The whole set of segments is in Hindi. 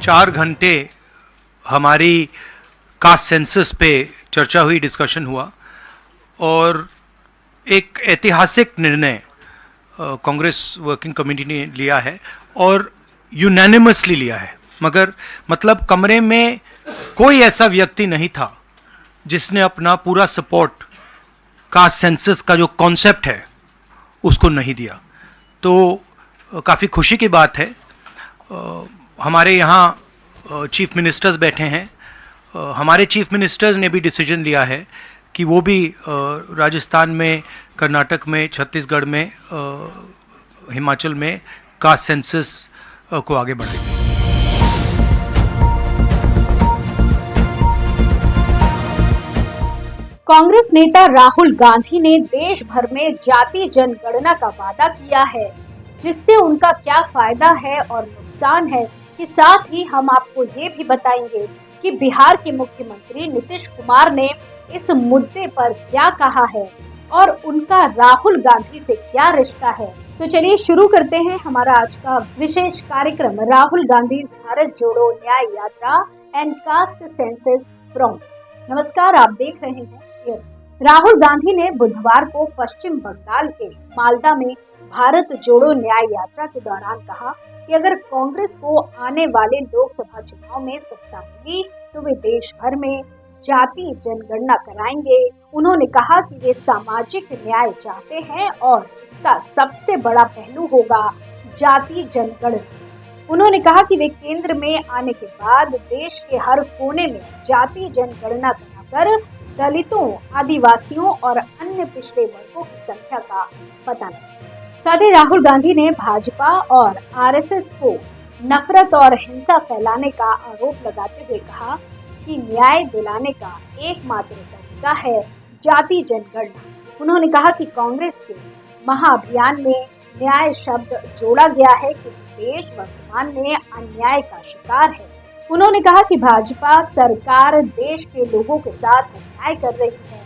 चार घंटे हमारी कास्ट सेंसस पे चर्चा हुई, डिस्कशन हुआ और एक ऐतिहासिक निर्णय कांग्रेस वर्किंग कमेटी ने लिया है और यूनानिमसली लिया है। मगर मतलब कमरे में कोई ऐसा व्यक्ति नहीं था जिसने अपना पूरा सपोर्ट कास्ट सेंसस का जो कॉन्सेप्ट है उसको नहीं दिया। तो काफ़ी खुशी की बात है। हमारे यहाँ चीफ मिनिस्टर्स बैठे हैं। हमारे चीफ मिनिस्टर्स ने भी डिसीजन लिया है कि वो भी राजस्थान में, कर्नाटक में, छत्तीसगढ़ में, हिमाचल में कास्ट सेंसस को आगे बढ़ाएंगे। कांग्रेस नेता राहुल गांधी ने देश भर में जाति जनगणना का वादा किया है, जिससे उनका क्या फायदा है और नुकसान है, कि साथ ही हम आपको ये भी बताएंगे कि बिहार के मुख्यमंत्री नीतीश कुमार ने इस मुद्दे पर क्या कहा है और उनका राहुल गांधी से क्या रिश्ता है। तो चलिए शुरू करते हैं हमारा आज का विशेष कार्यक्रम, राहुल गांधी भारत जोड़ो न्याय यात्रा एंड कास्ट सेंसस प्रॉमिस। नमस्कार, आप देख रहे हैं। राहुल गांधी ने बुधवार को पश्चिम बंगाल के मालदा में भारत जोड़ो न्याय यात्रा के दौरान कहा कि अगर कांग्रेस को आने वाले लोकसभा चुनाव में सत्ता मिली तो वे देश भर में जाति जनगणना कराएंगे। उन्होंने कहा कि वे सामाजिक न्याय चाहते हैं और इसका सबसे बड़ा पहलू होगा जाति जनगणना। उन्होंने कहा कि वे केंद्र में आने के बाद देश के हर कोने में जाति जनगणना कराकर दलितों, आदिवासियों और अन्य पिछड़े वर्गों की संख्या का पता लगाएंगे। साथ ही राहुल गांधी ने भाजपा और आरएसएस को नफरत और हिंसा फैलाने का आरोप लगाते हुए कहा कि न्याय दिलाने का एकमात्र तरीका है जाति जनगणना। उन्होंने कहा कि कांग्रेस के महाअभियान में न्याय शब्द जोड़ा गया है क्योंकि देश वर्तमान में अन्याय का शिकार है। उन्होंने कहा कि भाजपा सरकार देश के लोगों के साथ अन्याय कर रही है,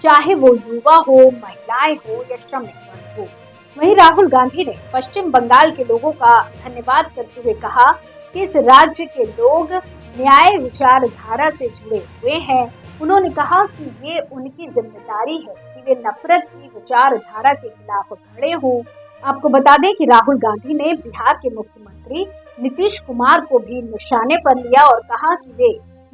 चाहे वो युवा हो, महिलाएं हो या श्रमिक वर्ग हो। वहीं राहुल गांधी ने पश्चिम बंगाल के लोगों का धन्यवाद करते हुए कहा कि इस राज्य के लोग न्याय विचारधारा से जुड़े हुए हैं। उन्होंने कहा कि ये उनकी जिम्मेदारी है कि वे नफरत की विचारधारा के खिलाफ खड़े हों। आपको बता दें कि राहुल गांधी ने बिहार के मुख्यमंत्री नीतीश कुमार को भी निशाने पर लिया और कहा कि वे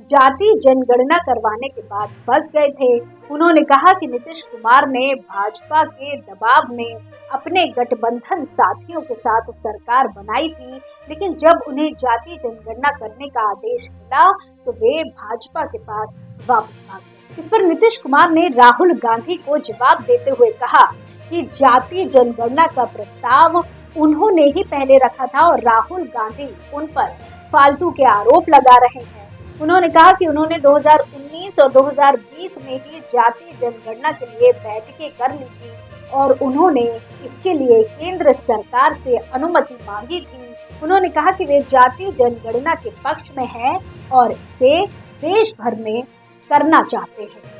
जाति जनगणना करवाने के बाद फंस गए थे। उन्होंने कहा कि नीतीश कुमार ने भाजपा के दबाव में अपने गठबंधन साथियों के साथ सरकार बनाई थी, लेकिन जब उन्हें जाति जनगणना करने का आदेश मिला तो वे भाजपा के पास वापस भाग गए। इस पर नीतीश कुमार ने राहुल गांधी को जवाब देते हुए कहा कि जाति जनगणना का प्रस्ताव उन्होंने ही पहले रखा था और राहुल गांधी उन पर फालतू के आरोप लगा रहे हैं। उन्होंने कहा कि उन्होंने 2019 और 2020 में ही जाति जनगणना के लिए बैठकें कर ली थी और उन्होंने इसके लिए केंद्र सरकार से अनुमति मांगी थी। उन्होंने कहा कि वे जाति जनगणना के पक्ष में हैं और इसे देश भर में करना चाहते हैं।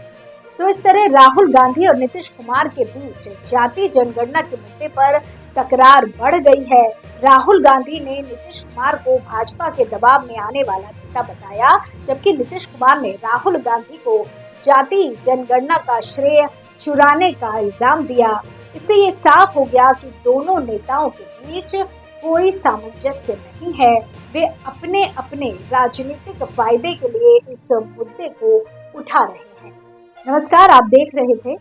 तो इस तरह राहुल गांधी और नीतीश कुमार के बीच जाति जनगणना के मुद्दे पर तकरार बढ़ गई है। राहुल गांधी ने नीतीश कुमार को भाजपा के दबाव में आने वाला नेता बताया, जबकि नीतीश कुमार ने राहुल गांधी को जाति जनगणना का श्रेय चुराने का इल्जाम दिया। इससे ये साफ हो गया कि दोनों नेताओं के बीच कोई सामंजस्य नहीं है। वे अपने अपने राजनीतिक फायदे के लिए इस मुद्दे को उठा रहे हैं। नमस्कार, आप देख रहे थे